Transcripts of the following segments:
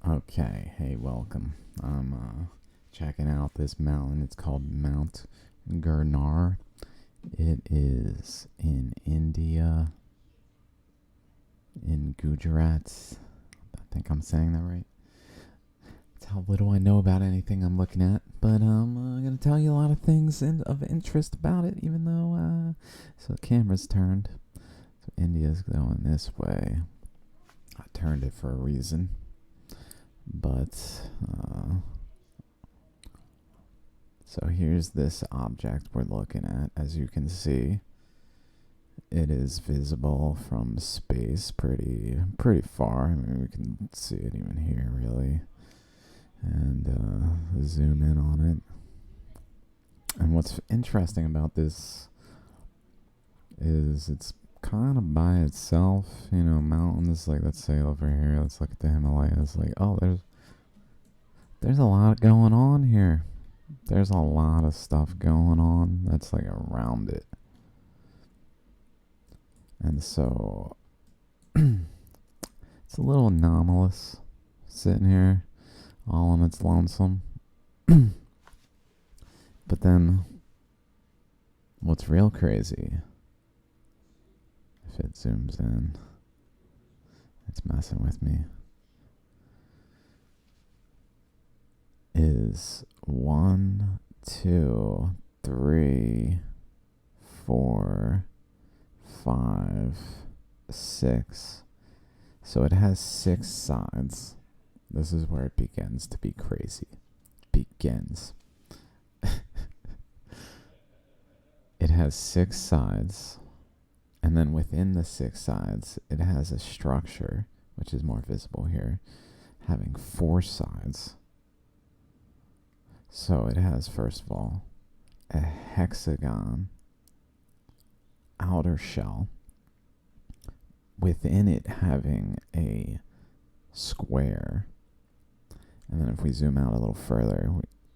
Okay, hey, welcome. I'm checking out this mountain. It's called Mount Girnar. It is in India, in Gujarat. I think I'm saying that right. That's how little I know about anything I'm looking at, but I'm gonna tell you a lot of things of interest about it, even though so the camera's turned. So India's going this way. I turned it for a reason, but so here's this object we're looking at. As you can see, it is visible from space pretty far. I mean, we can see it even here, really. And zoom in on it. And what's interesting about this is it's kind of by itself. You know, mountains, like, let's say over here, let's look at the Himalayas. Like, oh, there's a lot going on here. There's a lot of stuff going on that's like around it. And so it's a little anomalous sitting here all on its lonesome. But then what's real crazy, if it zooms in, it's messing with me, is 1, 2, 3, 4, 5, 6. So it has 6 sides. This is where it begins to be crazy. Begins. It has 6 sides. And then within the 6 sides, it has a structure, which is more visible here, having 4 sides. So it has, first of all, a hexagon outer shell, within it having a square. And then if we zoom out a little further,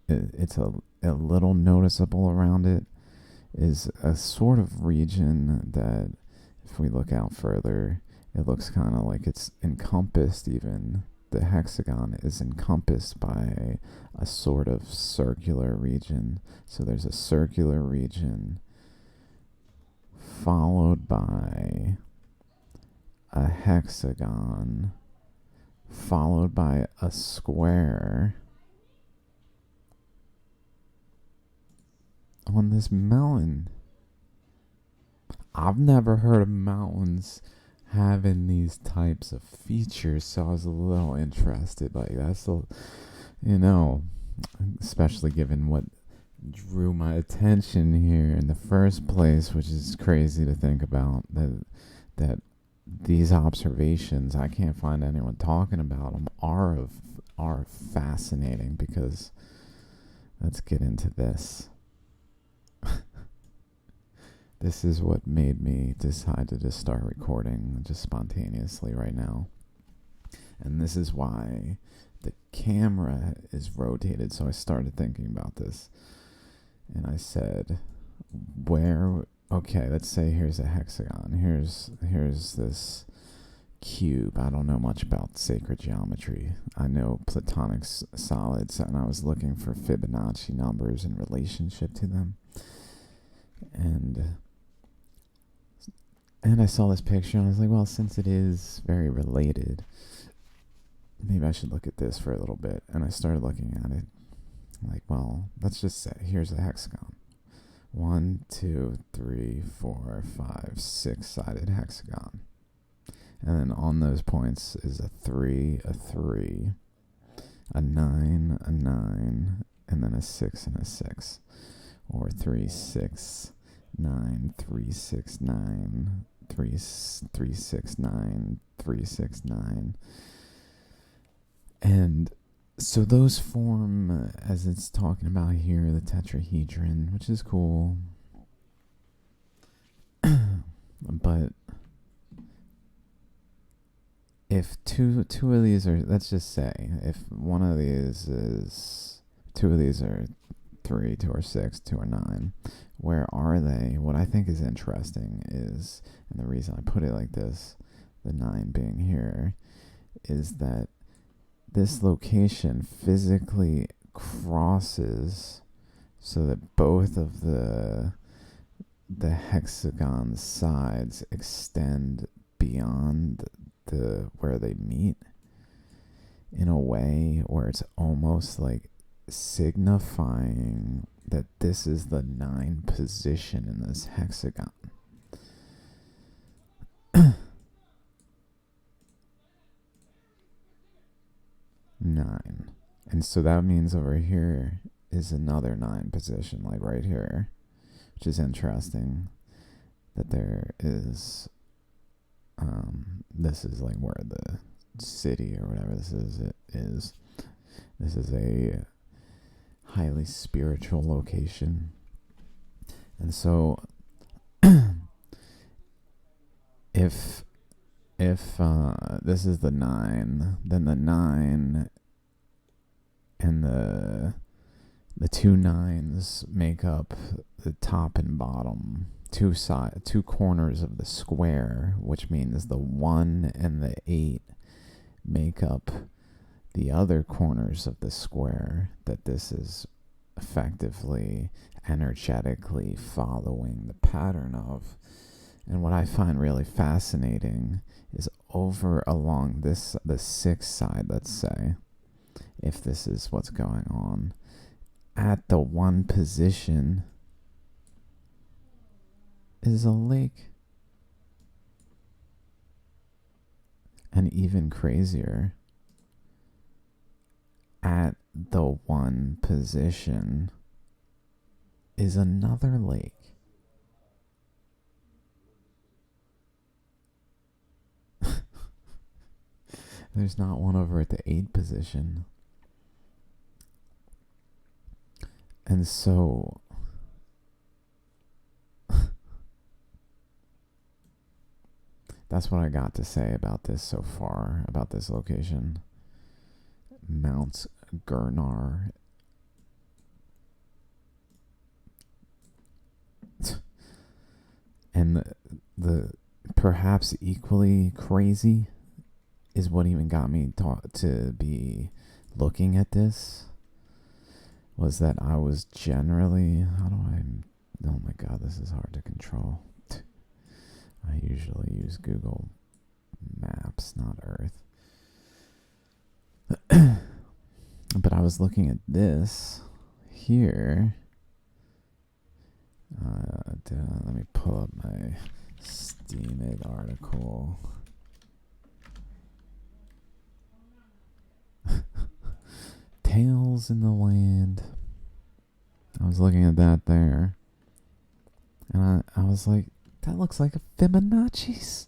it's a little noticeable around it is a sort of region that, if we look out further, it looks kind of like it's encompassed. Even the hexagon is encompassed by a sort of circular region. So there's a circular region followed by a hexagon followed by a square on this mountain. I've never heard of mountains having these types of features, so I was a little interested. Like, that's especially given what drew my attention here in the first place, which is crazy to think about, that these observations, I can't find anyone talking about them, are fascinating. Because let's get into this. This is what made me decide to just start recording just spontaneously right now. And this is why the camera is rotated. So I started thinking about this. And I said, okay, let's say here's a hexagon. Here's this cube. I don't know much about sacred geometry. I know platonic solids, and I was looking for Fibonacci numbers in relationship to them. And I saw this picture, and I was like, well, since it is very related, maybe I should look at this for a little bit. And I started looking at it. Like, well, let's just say here's a hexagon. 1, 2, 3, 4, 5, 6-sided hexagon. And then on those points is a 3, a 3, a 9, a 9, and then a 6 and a 6. Or 3, 6, 9, 3, 6, 9, 3, 6, 9, 3, 6, 9. And so those form, as it's talking about here, the tetrahedron, which is cool. But if two of these are, let's just say, if one of these is, 2 of these are 3, 2 are 6, 2 are 9, where are they? What I think is interesting is, and the reason I put it like this, the 9 being here, is that this location physically crosses so that both of the hexagon sides extend beyond the where they meet in a way where it's almost like signifying that this is the 9 position in this hexagon. Nine. And so that means over here is another 9 position, like right here, which is interesting that there is, this is like where the city or whatever this is. This is a highly spiritual location. And so if this is the 9, then the 9 and the 2 9s make up the top and bottom two corners of the square, which means the 1 and the 8 make up the other corners of the square, that this is effectively energetically following the pattern of. And what I find really fascinating is over along the 6th side, let's say, if this is what's going on, at the 1 position is a lake. And even crazier, at the 1 position is another lake. There's not one over at the 8 position. And so that's what I got to say about this so far, about this location. Mount Girnar. And the perhaps equally crazy is what even got me to be looking at this, was that I was generally, oh my god, this is hard to control. I usually use Google Maps, not Earth. But I was looking at this here. Let me pull up my Steemit article. Tales in the Land. I was looking at that there. And I was like, that looks like a Fibonacci's.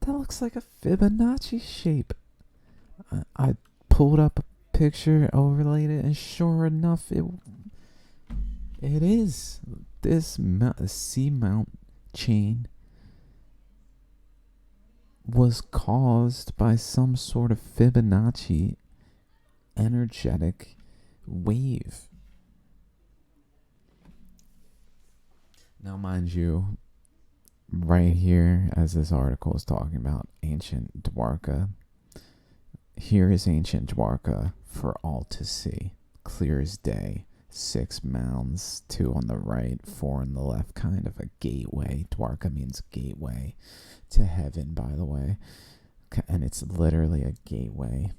That looks like a Fibonacci shape. I pulled up a picture, overlaid it, and sure enough, it is. This seamount chain was caused by some sort of Fibonacci energetic wave. Now, mind you, right here, as this article is talking about ancient Dwarka, here is ancient Dwarka for all to see, clear as day. 6 mounds, 2 on the right, 4 on the left, kind of a gateway. Dwarka means gateway to heaven, by the way. And it's literally a gateway.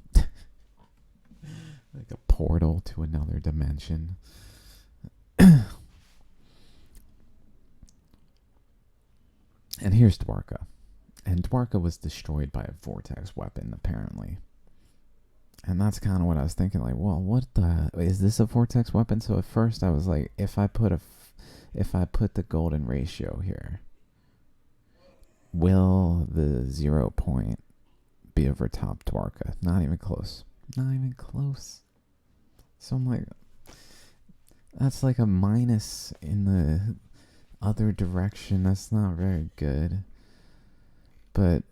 Like a portal to another dimension. And here's Dwarka. And Dwarka was destroyed by a vortex weapon, apparently. And that's kind of what I was thinking, like, well, what the, is this a vortex weapon? So at first I was like, if I put the golden ratio here, will the 0 point be over top Dwarka? Not even close. Not even close. So I'm like, that's like a minus in the other direction. That's not very good. But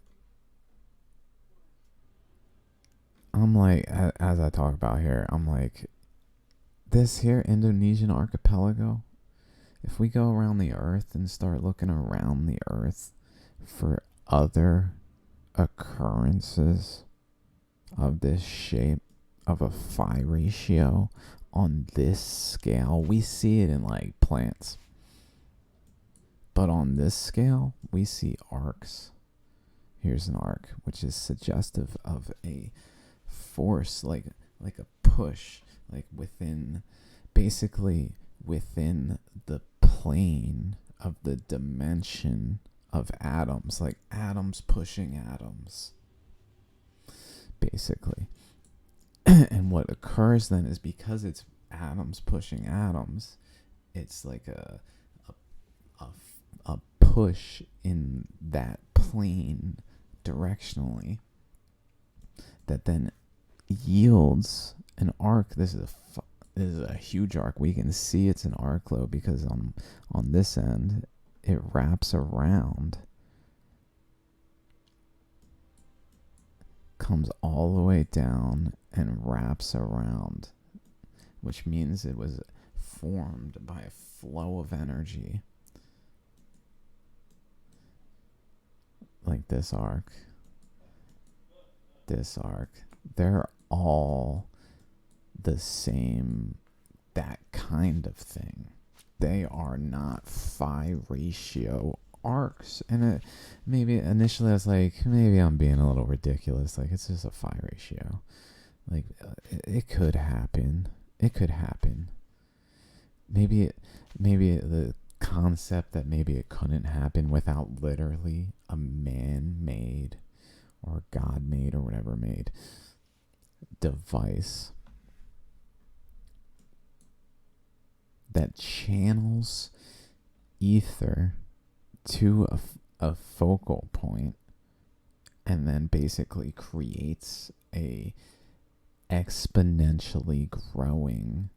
I'm like, as I talk about here, I'm like, this here Indonesian archipelago, if we go around the earth and start looking around the earth for other occurrences of this shape of a phi ratio on this scale. We see it in like plants, but on this scale we see arcs. Here's an arc, which is suggestive of a force, like a push, like within, basically within the plane of the dimension of atoms, like atoms pushing atoms, basically. And what occurs then is, because it's atoms pushing atoms, it's like a, a push in that plane directionally that then yields an arc. This is a huge arc. We can see it's an arc though, because on this end it wraps around, comes all the way down and wraps around, which means it was formed by a flow of energy, like this arc, they're all the same, that kind of thing. They are not phi ratio arcs. And maybe initially I was like, maybe I'm being a little ridiculous, like it's just a phi ratio, like it could happen, maybe the concept that maybe it couldn't happen without literally a man-made or God-made or whatever made device that channels ether to a focal point and then basically creates a exponentially growing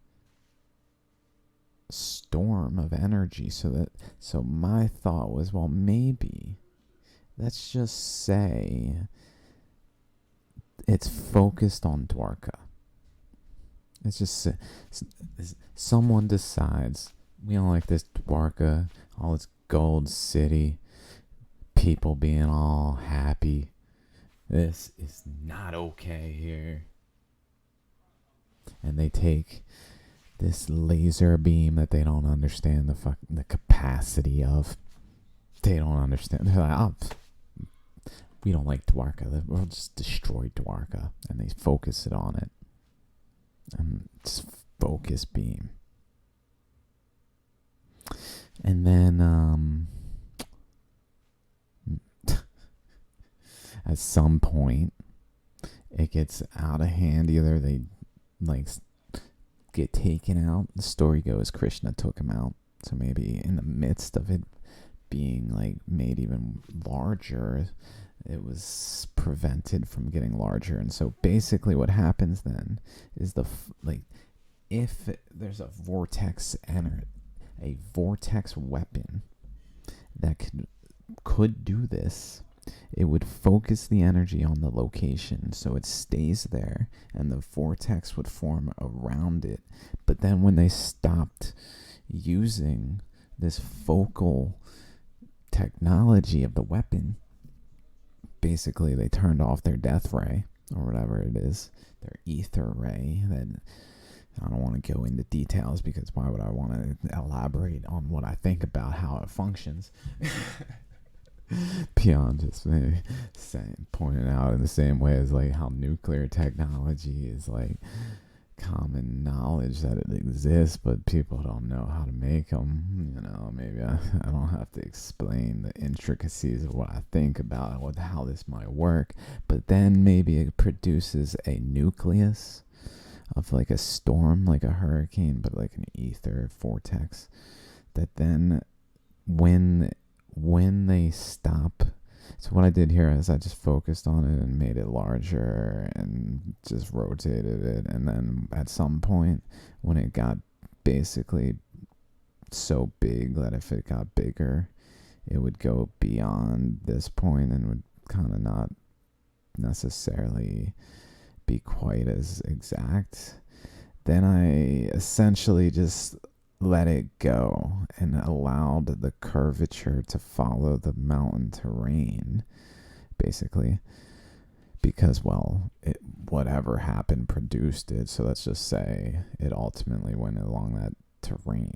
storm of energy. So my thought was, well, maybe let's just say it's focused on Dwarka. It's just someone decides, we don't like this Dwarka, all its gold city, people being all happy. This is not okay here. And they take this laser beam that they don't understand the capacity of. They don't understand. They're like, oh, we don't like Dwarka. We'll just destroy Dwarka. And they focus it on it. And just focus beam. And then at some point it gets out of hand. Either they like get taken out. The story goes Krishna took him out. So maybe in the midst of it being like made even larger, it was prevented from getting larger. And so basically what happens then is if there's a vortex a vortex weapon that could do this, it would focus the energy on the location so it stays there and the vortex would form around it. But then when they stopped using this focal technology of the weapon, basically they turned off their death ray or whatever it is, their ether ray. That I don't want to go into details because why would I want to elaborate on what I think about how it functions? Beyond just pointing out in the same way as like how nuclear technology is like common knowledge that it exists, but people don't know how to make them. Maybe I don't have to explain the intricacies of what I think about how this might work, but then maybe it produces a nucleus of like a storm, like a hurricane, but like an ether vortex that then when they stop. So what I did here is I just focused on it and made it larger and just rotated it. And then at some point when it got basically so big that if it got bigger, it would go beyond this point and would kind of not necessarily be quite as exact. Then I essentially just let it go and allowed the curvature to follow the mountain terrain, basically. because, well, whatever happened produced it. So let's just say it ultimately went along that terrain.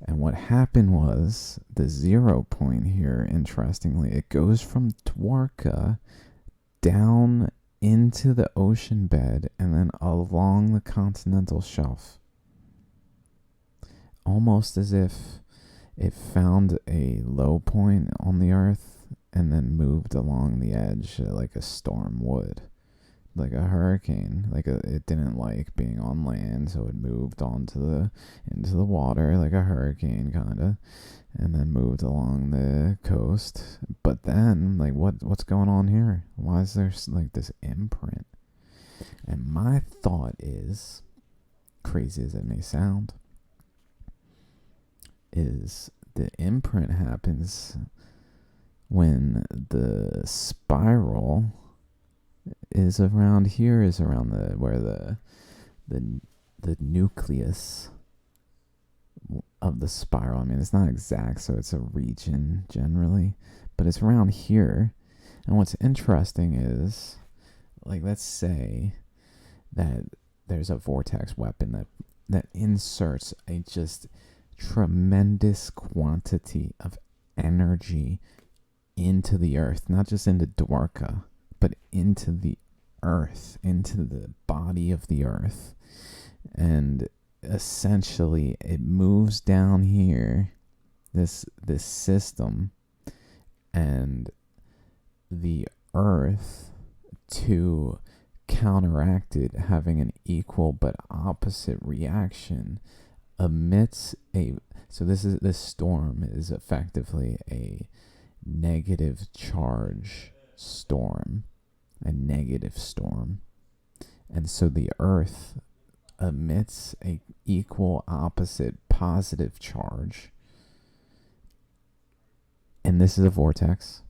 And what happened was the 0 point here, interestingly, it goes from Dwarka down into the ocean bed and then along the continental shelf. Almost as if it found a low point on the earth and then moved along the edge like a storm would. Like a hurricane. It didn't like being on land, so it moved into the water like a hurricane kinda. And then moved along the coast. But then, like, what's going on here? Why is there like this imprint? And my thought is, crazy as it may sound, is the imprint happens when the spiral is around here, is around where the nucleus of the spiral. I mean, it's not exact, so it's a region generally, but it's around here. And what's interesting is, like, let's say that there's a vortex weapon that inserts a just tremendous quantity of energy into the earth, not just into Dwarka, but into the earth, into the body of the earth. And essentially it moves down here, this system, and the earth, to counteract it having an equal but opposite reaction, emits this storm is effectively a negative charge storm, a negative storm. And so the earth emits a equal opposite positive charge, and this is a vortex.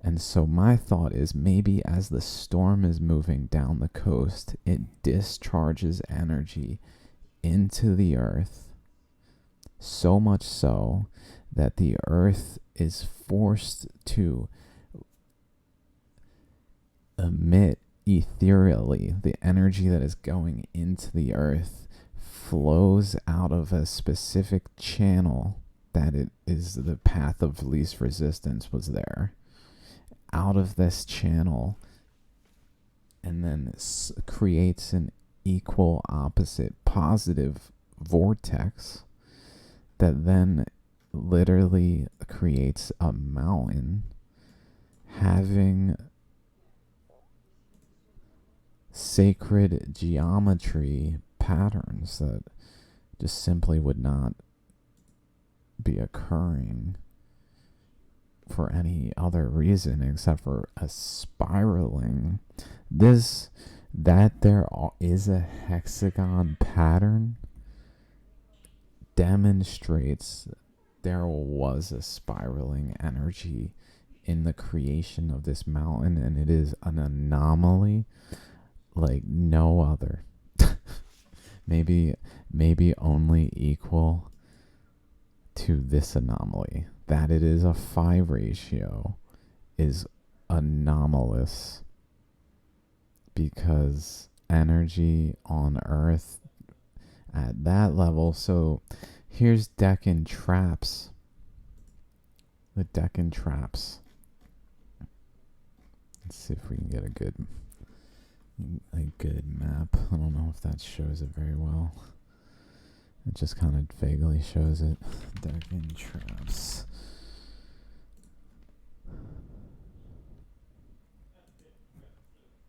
And so my thought is, maybe as the storm is moving down the coast, it discharges energy into the earth, so much so that the earth is forced to emit ethereally. The energy that is going into the earth flows out of a specific channel that it is the path of least resistance was there, out of this channel, and then creates an equal opposite positive vortex that then literally creates a mountain having sacred geometry patterns that just simply would not be occurring for any other reason except for a spiraling. That there is a hexagon pattern demonstrates there was a spiraling energy in the creation of this mountain, and it is an anomaly like no other. maybe only equal to this anomaly. That it is a phi ratio is anomalous, because energy on Earth at that level. So here's Deccan traps. The Deccan traps. Let's see if we can get a good map. I don't know if that shows it very well. It just kind of vaguely shows it. Deccan traps.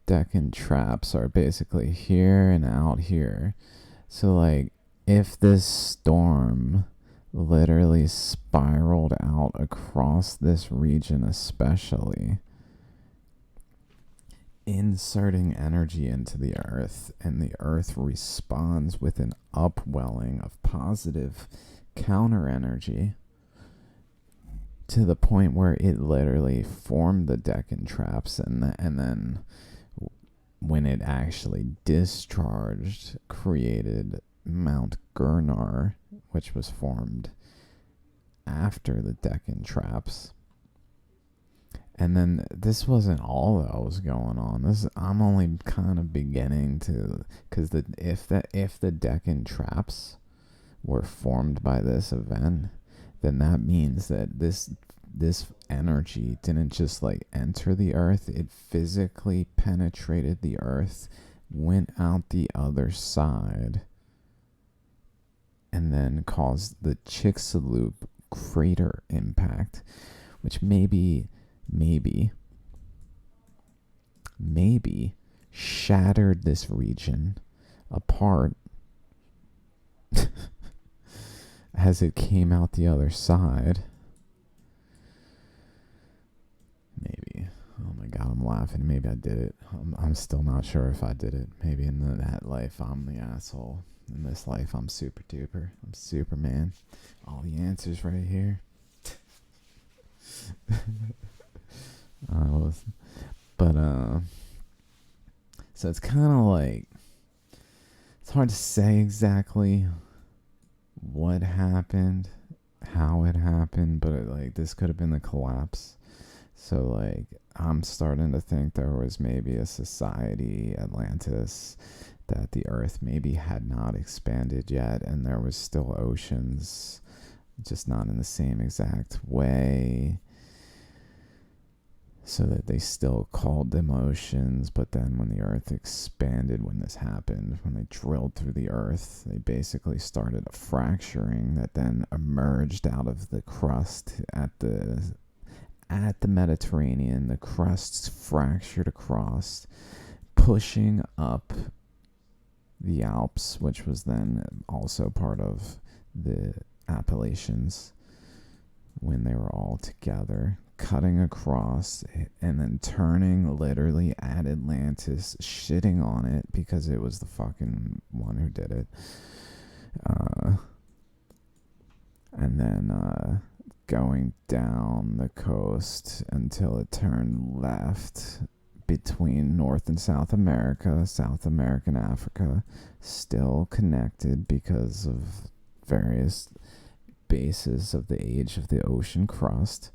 Deccan traps are basically here and out here. So, like, if this storm literally spiraled out across this region, especially, inserting energy into the earth, and the earth responds with an upwelling of positive counter energy to the point where it literally formed the Deccan traps, and then when it actually discharged, created Mount Girnar, which was formed after the Deccan traps. And then this wasn't all that was going on. This I'm only kind of beginning to, because if the Deccan traps were formed by this event, then that means that this energy didn't just like enter the earth, it physically penetrated the earth, went out the other side, and then caused the Chicxulub crater impact, which maybe shattered this region apart as it came out the other side. Maybe. Oh my god, I'm laughing. Maybe I did it. I'm still not sure if I did it. Maybe in that life I'm the asshole. In this life I'm super duper. I'm Superman. All the answers right here. So it's kind of like, it's hard to say exactly what happened, how it happened, but this could have been the collapse. So like I'm starting to think there was maybe a society, Atlantis, that the earth maybe had not expanded yet, and there was still oceans, just not in the same exact way. So that they still called them oceans, but then when the earth expanded, when this happened, when they drilled through the earth, they basically started a fracturing that then emerged out of the crust at the Mediterranean. The crusts fractured across, pushing up the Alps, which was then also part of the Appalachians when they were all together, cutting across and then turning literally at Atlantis, shitting on it because it was the fucking one who did it. And then going down the coast until it turned left between North and South America, South America and Africa, still connected because of various bases of the age of the ocean crust,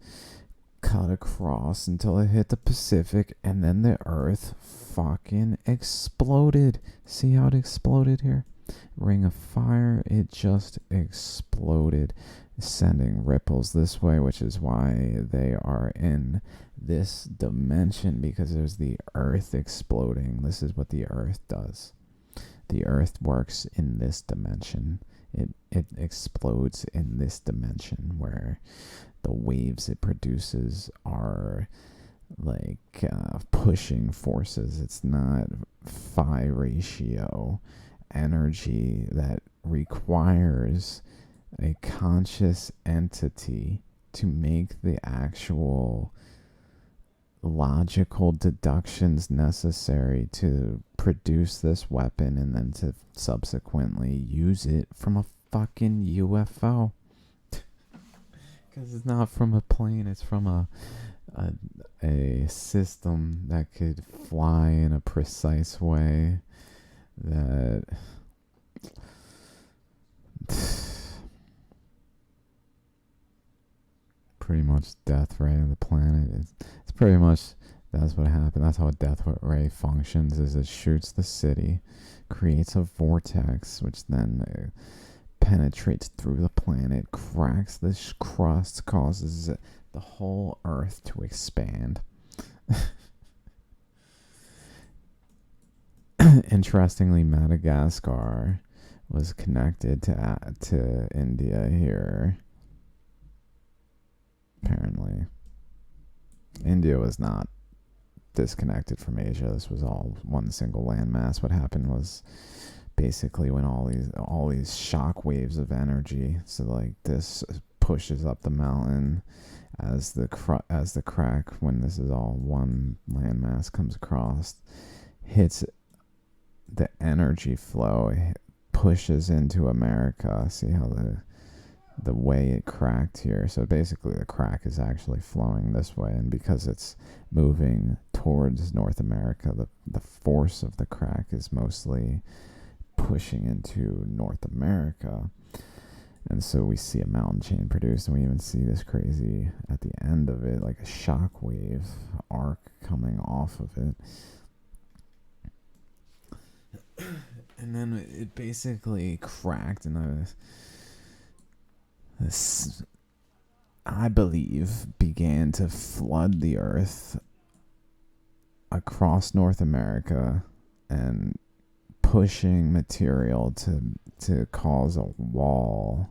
cut across until it hit the Pacific, and then the earth fucking exploded. See how it exploded here? Ring of fire, it just exploded, sending ripples this way, which is why they are in this dimension, because there's the earth exploding. This is what the earth does. The earth works in this dimension. It explodes in this dimension where the waves it produces are like pushing forces. It's not phi ratio energy that requires a conscious entity to make the actual logical deductions necessary to produce this weapon and then to subsequently use it from a fucking UFO. Because it's not from a plane, it's from a system that could fly in a precise way that pretty much death ray of the planet. It's pretty much, that's what happened. That's how a death ray functions, is it shoots the city, creates a vortex, which then penetrates through the planet, cracks the crust, causes the whole earth to expand. Interestingly, Madagascar was connected to India here. Apparently, India was not disconnected from Asia. This was all one single landmass. What happened was basically when all these shock waves of energy, so like this pushes up the mountain as the crack, when this is all one landmass, comes across, hits the energy flow, it pushes into America. See how the way it cracked here. So basically the crack is actually flowing this way, and because it's moving towards North America, the force of the crack is mostly pushing into North America. And so we see a mountain chain produced, and we even see this crazy at the end of it, like a shockwave arc coming off of it. And then it basically cracked, and this, I believe, began to flood the earth across North America and pushing material to cause a wall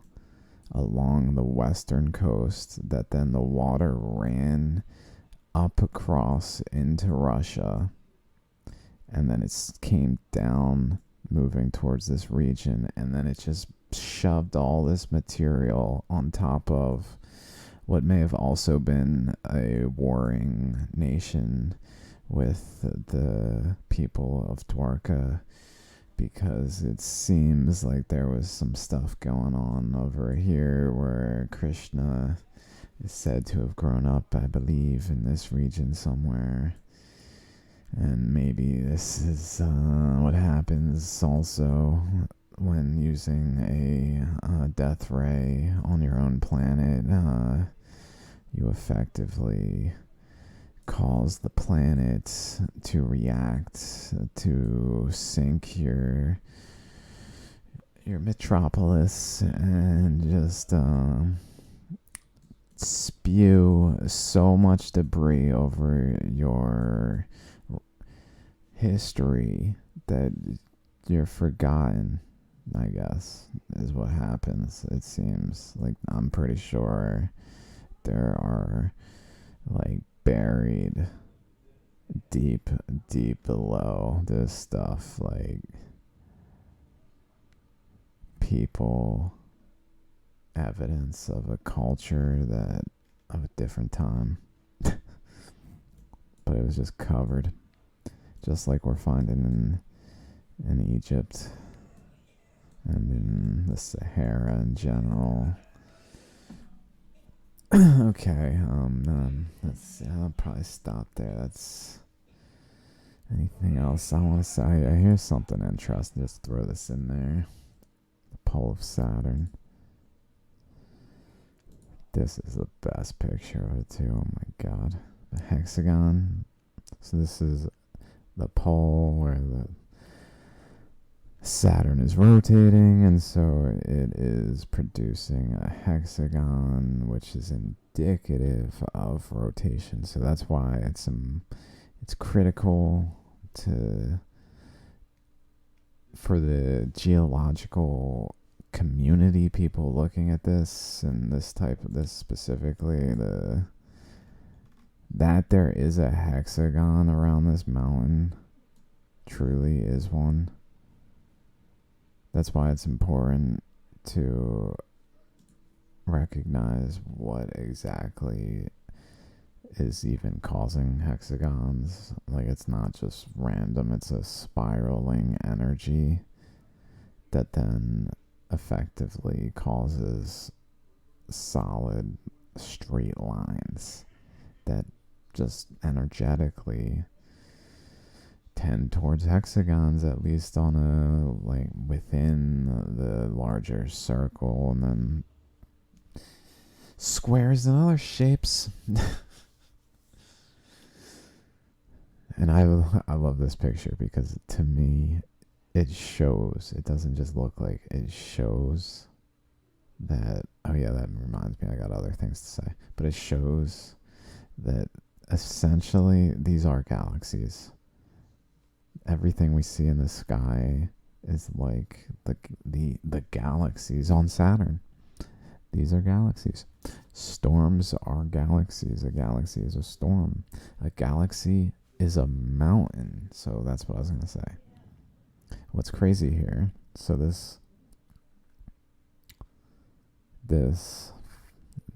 along the western coast that then the water ran up across into Russia, and then it came down moving towards this region, and then it just shoved all this material on top of what may have also been a warring nation with the people of Dwarka, because it seems like there was some stuff going on over here where Krishna is said to have grown up, I believe, in this region somewhere. And maybe this is what happens also when using a death ray on your own planet. You effectively cause the planet to react, to sink your metropolis, and just spew so much debris over your history that you're forgotten, I guess, is what happens. It seems like, I'm pretty sure there are, like, buried deep below this stuff, like, people, evidence of a culture that of a different time. But it was just covered, just like we're finding in Egypt and in the Sahara in general. Okay, let's see, I'll probably stop there. That's anything else I want to say? Here's something interesting. Just throw this in there. The pole of Saturn. This is the best picture of it too. Oh my god, the hexagon. So this is the pole where the Saturn is rotating, and so it is producing a hexagon, which is indicative of rotation. So that's why it's critical for the geological community, people looking at this and this specifically, that there is a hexagon around this mountain truly is one. That's why it's important to recognize what exactly is even causing hexagons. Like, it's not just random, it's a spiraling energy that then effectively causes solid straight lines that just energetically tend towards hexagons, at least on a, like, within the larger circle, and then squares and other shapes. And I love this picture because, to me, it shows, it doesn't just look like, it shows that, oh yeah, that reminds me, I got other things to say, but it shows that essentially these are galaxies. Everything we see in the sky is like the galaxies on Saturn. These are galaxies. Storms are galaxies. A galaxy is a storm. A galaxy is a mountain. So that's what I was going to say. What's crazy here, so this,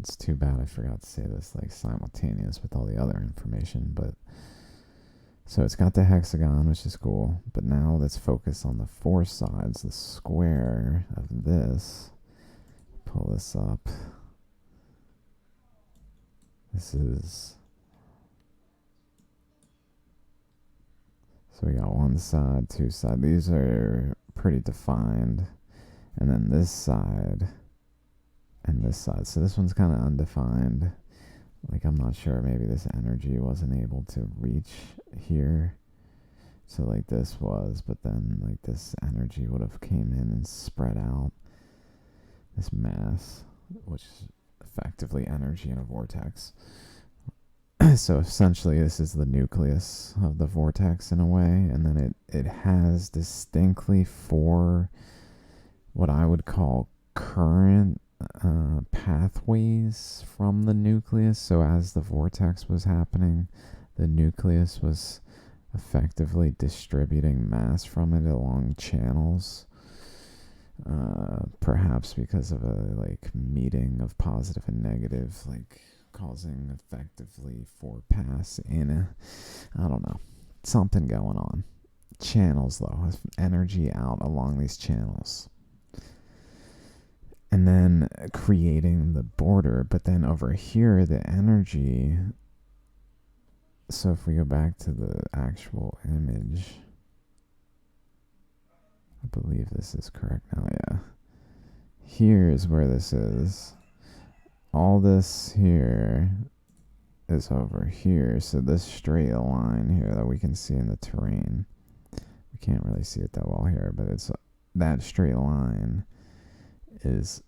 it's too bad I forgot to say this, like, simultaneous with all the other information, but so it's got the hexagon, which is cool, but now let's focus on the four sides, the square of this. Pull this up. This is, so we got one side, two sides. These are pretty defined. And then this side and this side. So this one's kind of undefined. Like, I'm not sure, maybe this energy wasn't able to reach here. So like this was, but then like this energy would have came in and spread out this mass, which is effectively energy in a vortex. So essentially this is the nucleus of the vortex in a way, and then it has distinctly four what I would call current pathways from the nucleus. So as the vortex was happening, the nucleus was effectively distributing mass from it along channels, perhaps because of a like meeting of positive and negative, like causing effectively four paths in I don't know, something going on. Channels though, energy out along these channels, and then creating the border. But then over here, the energy. So if we go back to the actual image, I believe this is correct now, yeah. Here is where this is. All this here is over here. So this straight line here that we can see in the terrain, we can't really see it that well here, but it's that straight line is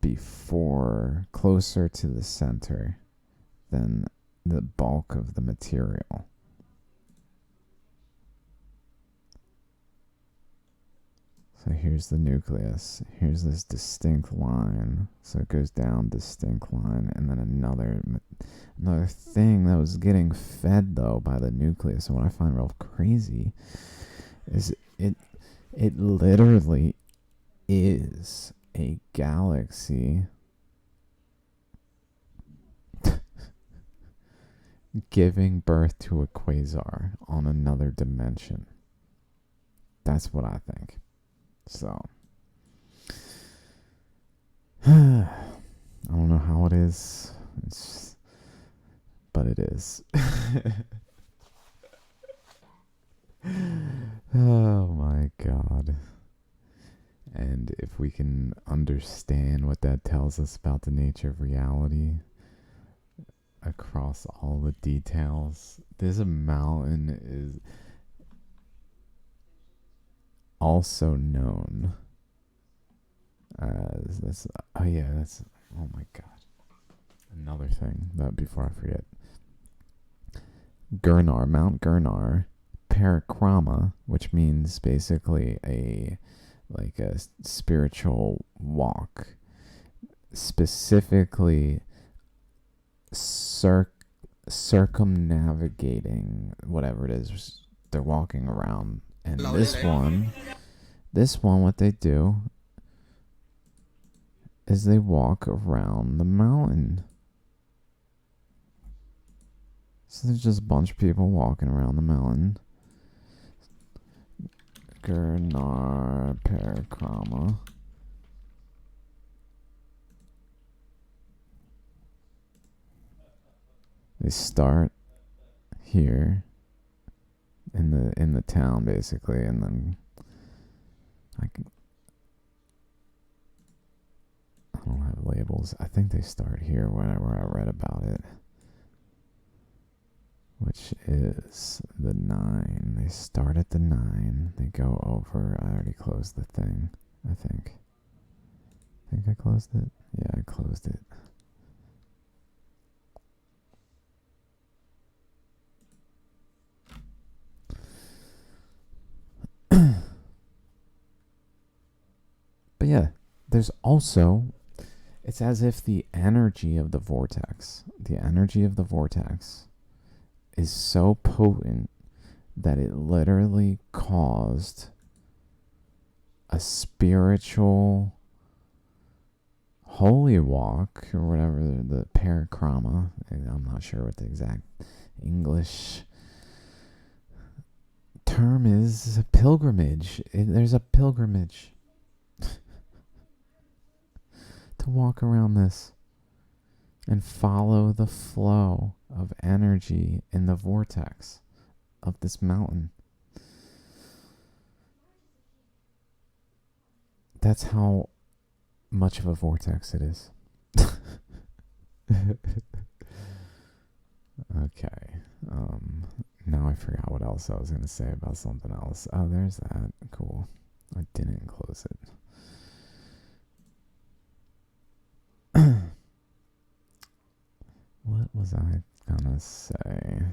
before, closer to the center than the bulk of the material. So here's the nucleus. Here's this distinct line. So it goes down, distinct line, and then another thing that was getting fed though by the nucleus. And what I find real crazy is it literally is a galaxy giving birth to a quasar on another dimension. That's what I think. So, I don't know how it is, but it is. Oh my God. And if we can understand what that tells us about the nature of reality across all the details, this mountain is also known as this. Oh yeah, that's, oh my God, another thing that before I forget. Girnar, Mount Girnar, Parakrama, which means basically a spiritual walk, specifically circumnavigating whatever it is they're walking around. And this one, what they do is they walk around the mountain. So there's just a bunch of people walking around the mountain. Girnar Parakrama. They start here in the town basically, and then I don't have labels. I think they start here where I read about it, which is the 9. They start at the 9. They go over. I already closed the thing, I think I closed it. Yeah, I closed it. But yeah, there's also, it's as if the energy of the vortex is so potent that it literally caused a spiritual holy walk, or whatever the parakrama. I'm not sure what the exact English term is. A pilgrimage. There's a pilgrimage to walk around this and follow the flow of energy in the vortex of this mountain. That's how much of a vortex it is. Okay. Now I forgot what else I was gonna say about something else. Oh, there's that. Cool. I didn't close it. What was I gonna say?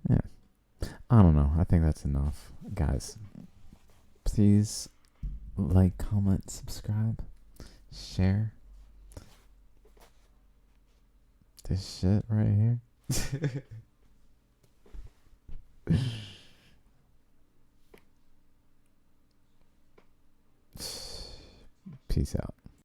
Yeah. I don't know. I think that's enough. Guys, please like, comment, subscribe, share this shit right here. Peace out.